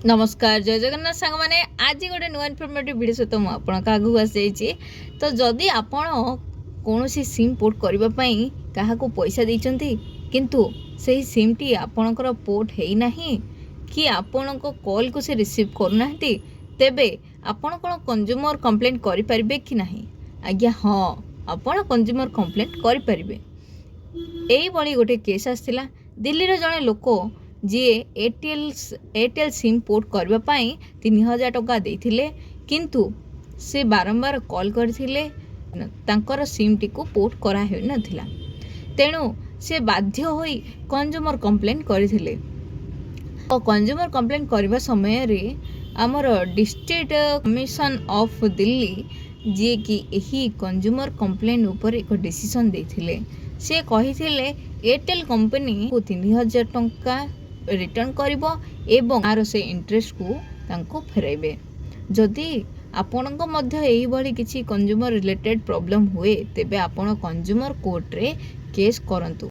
नमस्कार जय जगन्नाथ सांग मैंने आज गोटे नुआ इनफर्मेटिव वीडियो सहित मुझे आगे आसी तो जदि आपण कौन सिम पोर्ट करने क्या पैसा देती किंतु से सिम टी आपणकर पोर्ट होना कि आपण को कॉल को से रिसीव करना तेबे आपण कौन कंज्यूमर कंप्लेंट करें कि ना आज्ञा हाँ आपण कंज्यूमर कंप्लेंट करें। यही गोटे केस आसाला दिल्ली जड़े लोक जी एयरटेल सिम पोर्ट करने 3000 टका देथिले किंतु से बारंबार कॉल करथिले तांकर सिम टी को पोर्ट करा हो नथिला तेणु से बाध्य होई कंज्यूमर कंप्लेंट करथिले और कंज्यूमर कंप्लेंट करबा समय रे हमर डिस्ट्रिक्ट कमिशन ऑफ दिल्ली जी कि यही कंज्यूमर कंप्लेंट ऊपर एक डिसीजन देथिले से कहिथिले एयरटेल कंपनी को 3000 टंका रिटर्न करिवो एवं आर से इंटरेस्ट को तांको फेराइबे। जदि आपणको मध्य एही भली किछि कंज्यूमर रिलेटेड प्रॉब्लम हुए तेबे आपण कंज्यूमर कोर्ट रे केस करंतु।